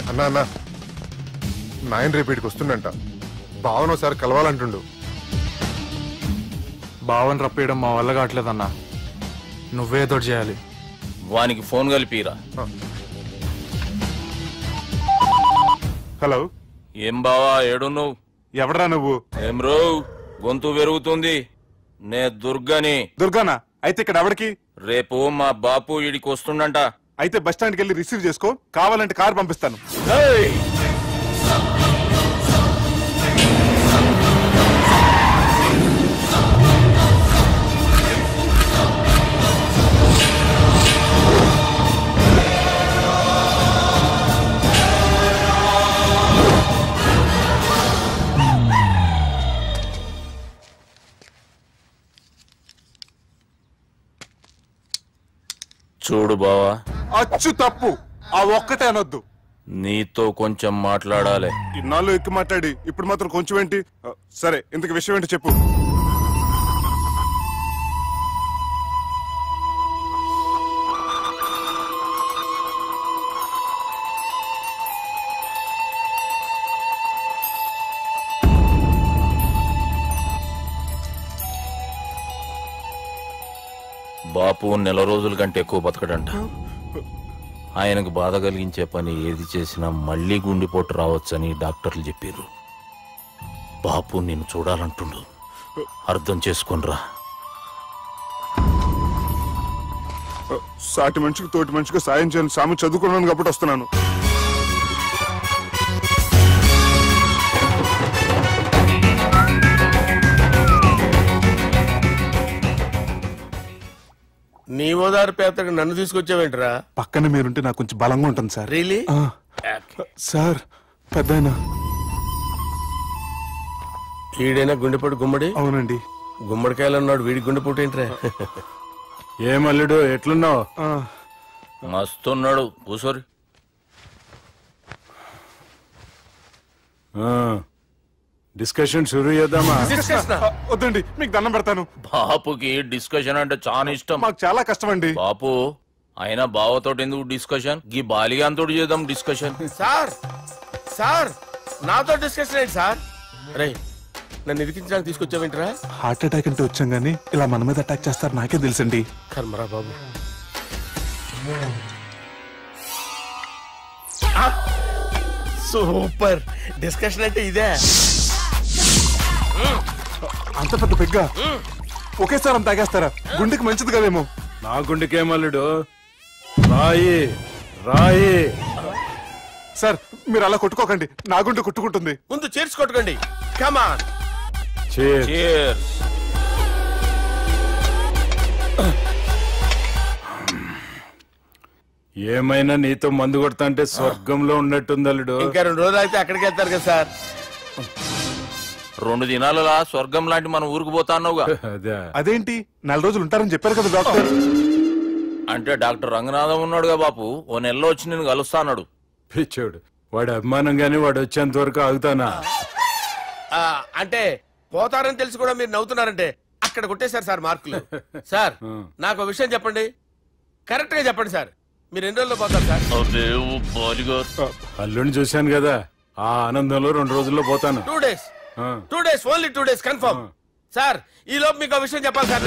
అన్నా అన్నా నాయన రేపు ఇటుకు వస్తుండంట. బావను ఒకసారి కలవాలంటుండు. బావని రప్పేయడం మా వల్ల కావట్లేదన్నా. నువ్వేదో చేయాలి. వానికి ఫోన్ కలిపిరా. హలో. ఏం బావా ఏడున్నావు? ఎవడరా నువ్వు? ఏం రో గొంతు పెరుగుతుంది. నే దుర్గాని. దుర్గానా? అయితే ఇక్కడ ఎవరికి? రేపు మా బాపు ఇడికి వస్తుండంట. అయితే బస్ స్టాండ్కి వెళ్ళి రిసీవ్ చేసుకో, కావాలంటే కారు పంపిస్తాను. చూడు బావా, అచ్చు తప్పు. ఆ ఒక్కటే అనొద్దు. నీతో కొంచెం మాట్లాడాలి. ఇన్నాళ్ళు ఎక్కువ మాట్లాడి ఇప్పుడు మాత్రం కొంచెం ఏంటి? సరే, ఇంతకు విషయం ఏంటి చెప్పు. బాపు నెల రోజుల కంటే ఎక్కువ బతకడంట. ఆయనకు బాధ కలిగించే పని ఏది చేసినా మళ్లీ గుండెపోటు రావచ్చని డాక్టర్లు చెప్పారు. బాపు నిన్ను చూడాలంటుండు. అర్థం చేసుకునిరా. సాటి మనిషికి తోటి మనిషికి సాయం చేయని సామి చదువుకున్నాను కాబట్టి వస్తున్నాను. నీ ఓదారు పేదకు నన్ను తీసుకొచ్చావేంట్రా? పక్కన మీరుంటే నాకు కొంచెం బలంగా ఉంటుంది సార్. రియలీ? సార్ పెద్దయినా. ఈడైనా గుండెపోటు గుమ్మడి? అవునండి. గుమ్మడికాయలు అన్నాడు, వీడి గుండెపోటు ఏంట్రా? ఏమల్లుడు ఎట్లున్నావు? మస్తున్నాడు. కూసోరి. డిస్కషన్ షురూ చేద్దామా? వద్దండి, మీకు దండం పెడతాను. బాపుకి డిస్కషన్ అంటే చాలా ఇష్టం. మాకు చాలా కష్టం అండి. బాపు అయినా బావతోటి ఎందుకు డిస్కషన్? గీ బాలిగాంతోటి చేద్దాం డిస్కషన్. సార్ సార్ నాతో డిస్కషన్ ఏంటి సార్? రే నన్ను ఇరికించడానికి తీసుకొచ్చావేంట్రా? హార్ట్ అటాక్ అంటే వచ్చాం గానీ ఇలా మన మీద అటాక్ చేస్తారు నాకే తెలుసండి. కర్మరా బాబు. సూపర్ డిస్కషన్ అంటే ఇదే. అంత పెద్ద పెగ్గా ఒకేసారి అంత తాగేస్తారా? గుండెకి మంచిది కదేమో. నా గుండెకేమల్లుడు రాయి రాయి. సార్ మీరు అలా కొట్టుకోకండి, నా గుండె కొట్టుకుంటుంది. ముందు చేర్చి కొట్టుకోండి. కమాన్. Cheers. ఏమైనా నీతో మందు కొడతా అంటే స్వర్గంలో ఉన్నట్టుంది అల్లుడు. ఇంకా 2 రోజులు అయితే అక్కడికి వెళ్తారు కదా సార్. 2 దినాలలా స్వర్గం లాంటి మన ఊరికి పోతాన్నావుగా. అదేంటి 4 రోజులు ఉంటారని చెప్పారు కదా డాక్టర్. అంటే డాక్టర్ రంగనాథం ఉన్నాడుగా బాపు, ఓ నెలలో వచ్చి నేను కలుస్తా అన్నాడు. పిచ్చోడు, వాడు అభిమానంగానే వాడు వచ్చేంత వరకు ఆగుతానా? అంటే పోతారని తెలిసి కూడా మీరు నవ్వుతున్నారంటే అక్కడ కొట్టేశారు సార్ మార్కులు. సార్ నాకు విషయం చెప్పండి, కరెక్ట్ గా చెప్పండి సార్. మీరు ఎన్ని రోజుల్లో పోతారు సార్? అల్లుడిని చూశాను కదా, ఆ ఆనందంలో 2 రోజుల్లో పోతాను. 2 days. 2 days, only 2 days confirm. Sir ఈ లోపు మీకు విషయం చెప్పాలి సార్.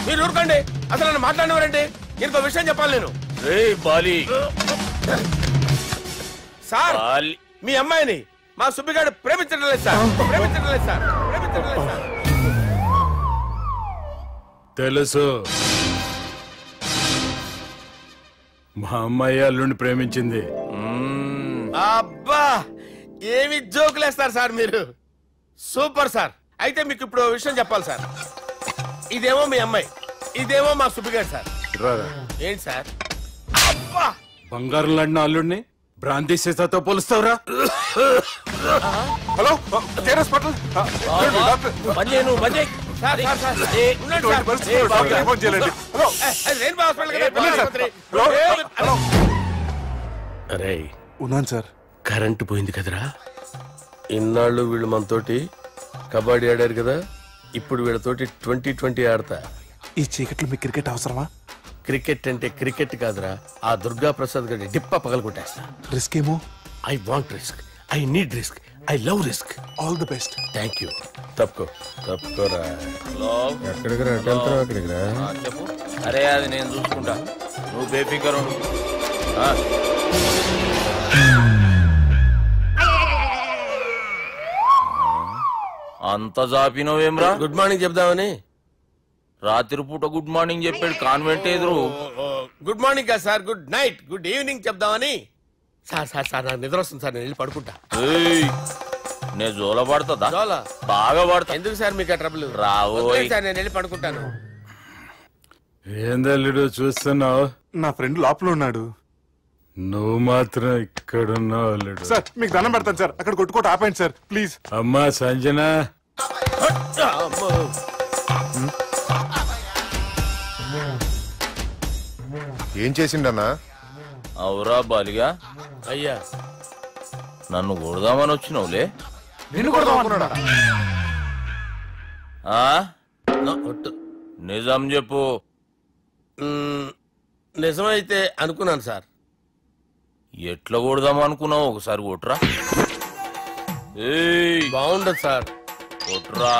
మీరు ఊరుకోండి, అసలు నన్ను మాట్లాడినవారండి. ఇంకో విషయం చెప్పాలి నేను. సార్ మీ అమ్మాయిని మా సుబ్బిగాడు ప్రేమించడం లేదు సార్. ప్రేమించడం లేదు సార్. ప్రేమించడం లేదు సార్. తెలుసు, మా అమ్మాయి అల్లుడిని ప్రేమించింది. అబ్బా ఏమి జోకులేస్తారు సార్ మీరు. Super sir. అయితే మీకు ఇప్పుడు విషయం చెప్పాలి సార్. ఇదేమో మీ అమ్మాయి, ఇదేమో మా సుబ్బిగాడు సార్. ఏంటి సార్? అబ్బా బంగారం లాంటి అల్లుడిని భ్రాంతి సీతతో పోలుస్తావురా? Hello hospital. అరే ఉన్నాను సార్. కరెంటు పోయింది కదరా. ఇన్నాళ్ళు వీళ్ళు మనతోటి కబడ్డీ ఆడారు కదా, ఇప్పుడు వీళ్ళతోటి 20-20 ఆడతా. ఈ చీకట్లో మీకు క్రికెట్ అవసరమా? క్రికెట్ అంటే క్రికెట్ కాదురా, ఆ దుర్గా ప్రసాద్ గారి డిప్ప పగలగొట్టేస్తా. రిస్క్ ఏమో. I want risk, I need risk, I love risk. All the best. Thank you. తప్పుకోరా. ఎక్కడికి రా? వెళ్తారా అక్కడికి రా? చెప్పు. అరే అది నేను చూసుకుంటా, నువ్వు బేఫికర్ ఉండు. అంత జాపినవేమ్రా? గుడ్ మార్నింగ్ చెప్దామని. రాత్రి పూట గుడ్ మార్నింగ్ చెప్పాడు కాన్వెంట్ ఎదురు. గుడ్ మార్నింగ్ కదా sir, good night, good evening చెప్దామని. సార్ సార్ సార్ నాకు నిద్ర వస్తుంది సార్, నేను వెళ్ళి పడుకుంటా. నేను జోల పడుతుందా? జోలా బాగా పడతా. ఎందుకు సార్ మీకు ఆ ట్రబుల్? రావు సార్, నేను వెళ్ళి పడుకుంటాను. ఏందల్లుడు చూస్తున్నావు? నా ఫ్రెండ్ లోపల ఉన్నాడు. నువ్వు మాత్రం ఇక్కడున్నావు అల్లుడు. సార్ మీకు దండం పెడతాను సార్, అక్కడ కొట్టుకోట ఆపండి సార్ ప్లీజ్. అమ్మా సంజన, ఏం చేసిండన్నా? అవురా బాలిగా, అయ్యా నన్ను కొడదామని వచ్చినావులే. నిన్ను కొడదామన్నాడా? నిజం చెప్పు. నిజమైతే అనుకున్నాను సార్. ఎట్లా కొడదాం అనుకున్నావు? ఒకసారి కొట్రా. బాగుండదు సార్. కొట్రా.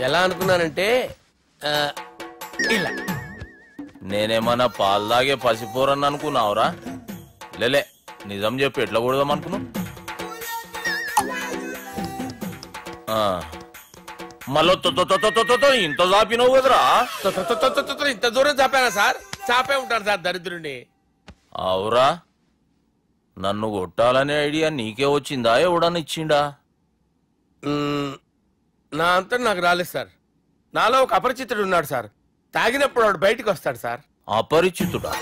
ఎలా అనుకున్నానంటే ఇలా. నేనేమన్నా పాలు తాగే పసిపోరని అనుకున్నావురా? లేలే, నిజం చెప్పు, ఎట్లా కొడదాం అనుకున్నావు? మళ్ళీ ఇంత చాపినవు కదరా? ఇంత దూరం చాపానా సార్? చాపే ఉంటాను సార్ దరిద్రుడిని. అవురా, నన్ను కొట్టాలనే ఐడియా నీకే వచ్చిందా? ఎవడన్నా ఇచ్చిండా? నా అంతా నాకు రాలేదు సార్. నాలో ఒక అపరిచితుడు ఉన్నాడు సార్. తాగినప్పుడు వాడు బయటికి వస్తాడు సార్. అపరిచితుడా?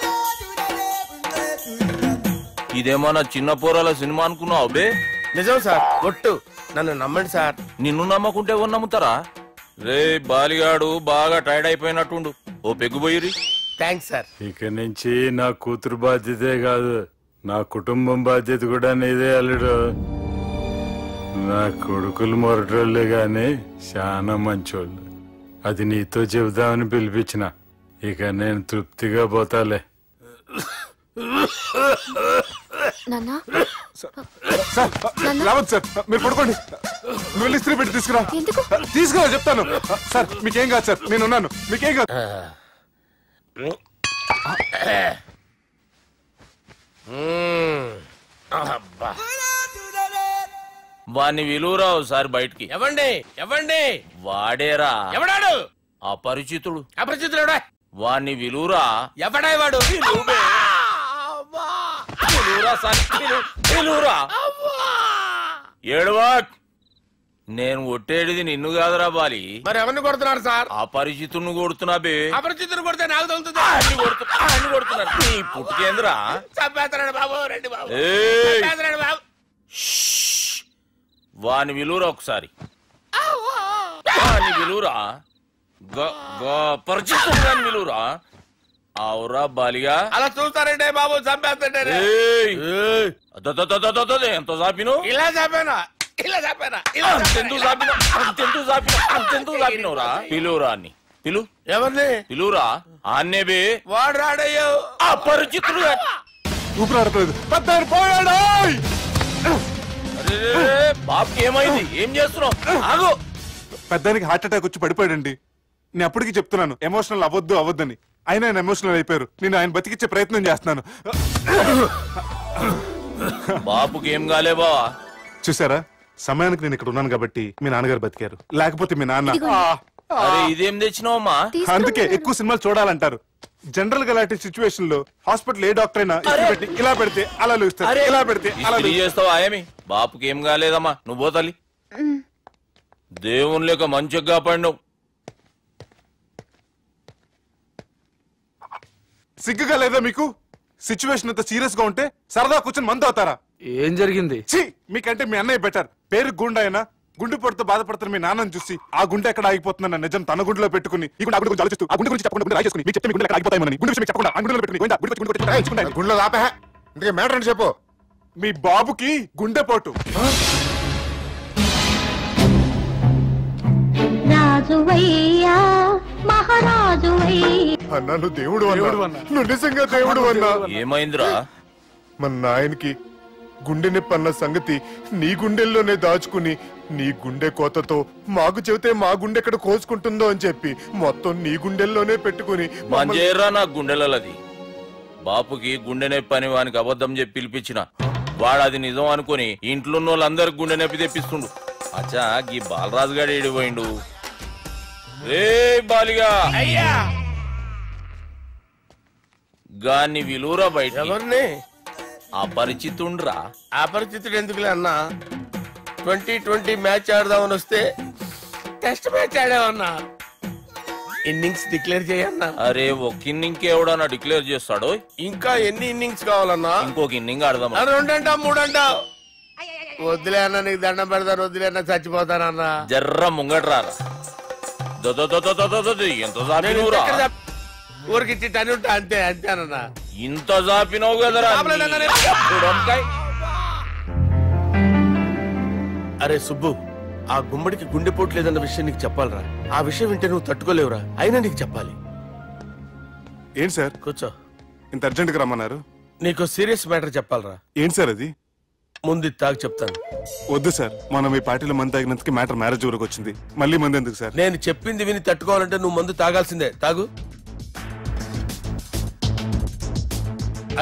ఇదేమన్నా చిన్న పోరాల సినిమా అనుకున్నావు బే? నిజం సార్, ఒట్టు, నన్ను నమ్మండి సార్. నిన్ను నమ్మకుంటే ఎవరు నమ్ముతారా? రే బాలిగాడు బాగా టైర్డ్ అయిపోయినట్టుండు, ఓ పెగ్గుబోయిరి. Thanks sir. ఇక నుంచి నా కూతురు బాధ్యతే కాదు, నా కుటుంబం బాధ్యత కూడా నీదే అల్లుడు. నా కొడుకులు మొరటోళ్ళే గాని చాలా మంచోళ్ళు. అది నీతో చెబుదామని పిలిపించిన. ఇక నేను తృప్తిగా పోతాలే. రావద్దు సార్, మీరు పడుకోండి. నువ్వు వెళ్ళి ఇస్త్రీ పెట్టి తీసుకురా. తీసుకురా చెప్తాను సార్. మీకేం కాదు సార్, నేను ఉన్నాను. మీకేం కాదు. వాణ్ణి విలువరావు సార్ బయటికి. ఎవండి ఎవండి? వాడేరా. ఎవడాడు? అపరిచితుడు. అపరిచితుడు ఎవడా? వాణ్ణి విలువరా. ఎవడా వాడు? ఏడువా. నేను కొట్టేడిది నిన్ను కాదురా బాలి. మరి ఎవరిని కొడుతున్నారు సార్? అపరిచితుడిని కొడుతున్నా బే. అపరిచితుడు కొడితే నాకు తగులుతుంది. అన్ని కొడుతున్నారు. నీ పుట్టుకేంద్రా? చంపేస్తున్నాడు బాబు, రండి బాబు. బాబు. వాని విలువరా ఒకసారి. వాని విలువరా. పరిచితుడు విలువరా. అవురా బాలిగా. అలా చూస్తారంటే బాబు, చంపేస్తాడే. ఎంత చాపిను? ఇలా చాపానా? ఇలా చాపానా? అంతెందుకు చాపినవురా? పిలువురా అని. పిలు. ఎవరిని పిలువురా. ఆన్నే బే. వాడు రాడయ్యో. అపరిచితుడు. ఊపిరాడలేదు. పెద్దాయన పోయాడు. బాబుకి ఏమైంది? ఏం చేస్తున్నావు? ఆగు. పెద్దానికి హార్ట్ అటాక్ వచ్చి పడిపోయాడండి. నేను అప్పటికి చెప్తున్నాను ఎమోషనల్ అవ్వద్దని. ఆయన ఎమోషనల్ అయిపోయారు. నేను ఆయన బతికిచ్చే ప్రయత్నం చేస్తున్నాను. బాబుకి ఏం కాలే బావా? చూసారా, సమయానికి నేను ఇక్కడ ఉన్నాను కాబట్టి మీ నాన్నగారు బతికారు. లేకపోతే మీ నాన్న. అరే ఇదేం తెచ్చినావమ్మా? అందుకే ఎక్కువ సినిమాలు చూడాలంటారు. జనరల్ గా ఇలాంటి సిచ్యువేషన్ లో హాస్పిటల్ ఏ డాక్టర్ అయినా ఇలా పెడితే అలా లూస్తారు, ఇలా పెడితే అలా చేస్తావా? ఏమి బాపుకి ఏం కాలేదమ్మా, నువ్వు పోతాలి. దేవుని లేక మంచిగా పడినావు. సిగ్గుగా లేదా మీకు? సిచ్యువేషన్ అంత సీరియస్ గా ఉంటే సరదా కూర్చొని మందు అవుతారా? ఏం జరిగింది? మీకంటే మీ అన్నయ్య బెటర్. పేరు గుండె అయినా గుండెపోటుతో బాధపడుతున్న మీ నాన్నని చూసి ఆ గుండె ఎక్కడ ఆగిపోతుందన్న నిజం తన గుండెలో పెట్టుకుని ఈ గుండె గురించి ఆలోచిస్తూ ఆ గుండె గురించి చెప్పకుండా రాజేసుకుని మీకు చెప్తే మీ గుండె ఆగిపోతాయని గుండె విషయం చెప్పకుండా ఆ గుండెలో పెట్టుకుని గుండెలో ఆపే ఇంకే మ్యాటర్ అని చెప్పు. మీ బాబుకి గుండెపోటు. రాజువయ్యా మహారాజువయ్యా అన్నా నువ్వు దేవుడు అన్నా, నువ్వు నిజంగా దేవుడు అన్నా. ఏమైందిరా? మన నాయనకి గుండె నొప్పి అన్న సంగతి నీ గుండెల్లోనే దాచుకుని నీ గుండె కోతతో మాకు చెబితే మా గుండె ఎక్కడ కోసుకుంటుందో అని చెప్పి మొత్తం నీ గుండెల్లోనే పెట్టుకుని మంజేరా నా గుండెలది. బాపుకి గుండె నొప్పి అని వానికి అబద్ధం చెప్పి పిలిపించిన వాడు అది నిజం అనుకుని ఇంట్లో వాళ్ళందరికి గుండె నొప్పి తెప్పిస్తుండు. అచ్చా గీ బాలరాజు గారు ఏడిపోయిండు. రే బాలిగా అయ్యా గాన్ని విలువరా బయట. ఎవరిని? అపరిచితుండ్రా. అపరిచితుడు ఎందుకులే అన్నా, 2020 మ్యాచ్ ఆడదామని వస్తే టెస్ట్ మ్యాచ్ ఆడామన్నా. ఇన్నింగ్స్ డిక్లేర్ చేయన్నా. అరే ఒక ఇన్నింగ్ ఎవడన్నా డిక్లేర్ చేస్తాడు? ఇంకా ఎన్ని ఇన్నింగ్స్ కావాలన్నా? ఇంకొక ఇన్నింగ్ ఆడదాం. 2 అంటావు 3 అంటావు. వద్దులే అన్న, నీకు దండం పెడతాను. వద్దులే అన్న, చచ్చిపోతానన్నా. జర్ర ముంగట్రా. ఎంత జాపినవురా? ఊరికి టని ఉంటా అంతే అంతేనన్నా. ఇంత జాపినవు కదరా. అరే సుబ్బు, ఆ గుమ్మడికి గుండెపోటు లేదన్న విషయం నీకు చెప్పాలరా. ఆ విషయం వింటే నువ్వు తట్టుకోలేవురా. అయినా నీకు చెప్పాలి. ఏంటి సార్ కూర్చో. ఇంత అర్జెంట్ గా రమ్మన్నారు? నీకు సీరియస్ మ్యాటర్ చెప్పాలరా. ఏంటి సార్ అది? ముందు తాగు చెప్తాను. వద్దు సార్, మనం ఈ పార్టీలో మంది తాగినందుకు మ్యాటర్ మ్యారేజ్ వరకు వచ్చింది. మళ్ళీ మంది ఎందుకు సార్? నేను చెప్పింది విని తట్టుకోవాలంటే నువ్వు మందు తాగాల్సిందే. తాగు.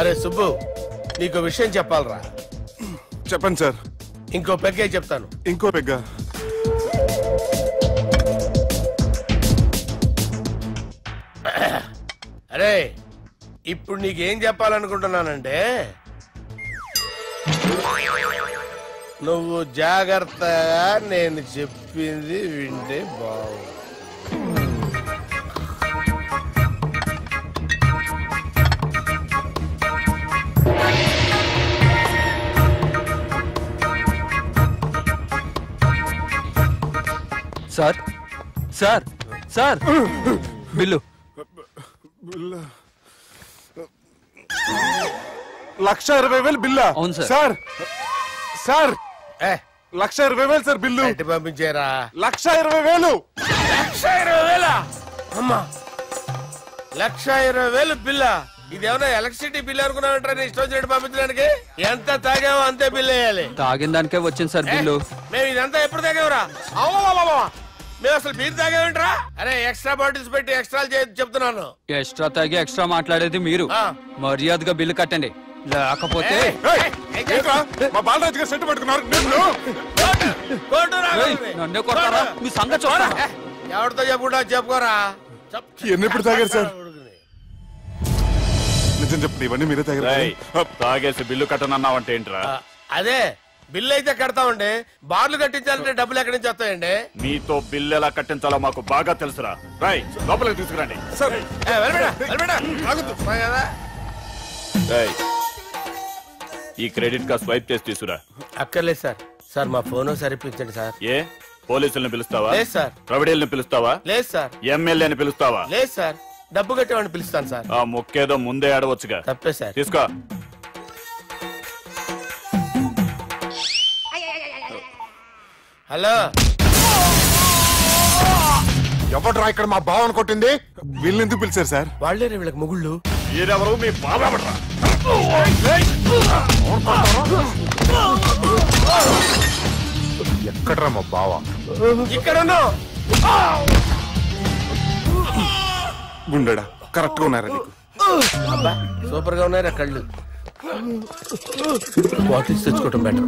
అరే సుబ్బు, నీకు విషయం చెప్పాలరా. చెప్పండి సార్. ఇంకో పెగ్గే చెప్తాను. ఇంకో పెగ్గా? అరే ఇప్పుడు నీకేం చెప్పాలనుకుంటున్నానంటే, నువ్వు జాగ్రత్తగా నేను చెప్పింది వింటే బాగుంది. Sir sir sir bill. 1,20,000 బిల్లా? అవును సార్. సార్ సార్ ఏ 1,20,000 సార్ బిల్లు. బయట పంపించేరా. 1,20,000. 1,20,000? అమ్మా, 1,20,000 బిల్లా? ఇదేమన్నా ఎలక్ట్రిసిటీ బిల్ అనుకున్నావంటారా? నీ ఇష్టం వచ్చినట్టు పంపించడానికి. ఎంత తాగామో అంతే బిల్ వేయాలి. తాగిన దానికే వచ్చింది సార్ బిల్లు. మేము ఇదంతా ఎప్పుడు తాగామరా? మేము అసలు మీరు తాగామంటారా? అరే ఎక్స్ట్రా బాటిల్స్ పెట్టి ఎక్స్ట్రా చెప్తున్నాను. ఎక్స్ట్రా తాగి ఎక్స్ట్రా మాట్లాడేది మీరు. మర్యాదగా బిల్లు కట్టండి, లేకపోతే మా బాలరాజు గారు సెట్ పట్టుకున్నారు. నన్నే కొడతారా? మీ సంగతి చూడరా. ఎవరితో చెప్పుకుంటా చెప్పుకోరా. ఎన్నెప్పుడు తాగారు సార్? నిజం చెప్పండి, ఇవన్నీ మీరే తాగారు? తాగేసి బిల్లు కట్టనన్నావంటే ఏంట్రా? అదే బిల్లు అయితే కడతామండి. బార్లు కట్టించాలంటే డబ్బులు ఎక్కడి నుంచి వస్తాయండి? మీతో బిల్లు ఎలా కట్టించాలో మాకు బాగా తెలుసురా. రాయ్ లోపలికి తీసుకురండి. ఈ క్రెడిట్ కార్డ్ స్వైప్ చేసి తీసుకురా. అక్కర్లేదు సార్. సార్ మా ఫోన్ సరిపించండి సార్. ఏ పోలీసుల్ని పిలుస్తావా? లేదు సార్. ప్రొవిడీల్ని పిలుస్తావా? లేదు సార్. ఎమ్మెల్యేని పిలుస్తావా? లేదు సార్. డబ్బు కట్టేవాడిని పిలుస్తాను సార్. ఆ మొక్కేదో ముందే ఆడవచ్చుగా. తప్పే సార్. తీసుకో. హలో, ఎవడ్రా ఇక్కడ మా బావని కొట్టింది? వీళ్ళని ఎందుకు పిలిచారు సార్? వాళ్ళేరే వీళ్ళకి మొగుళ్ళు. మీరెవరు? మీ బాబా. ఎక్కడ్రా మా బావ? ఇక్కడ గుండెడా కరెక్ట్ గా ఉన్నారా నీకు? సూపర్ గా ఉన్నారా కళ్ళు? బాటిల్స్ తెచ్చుకోవటం బెటర్.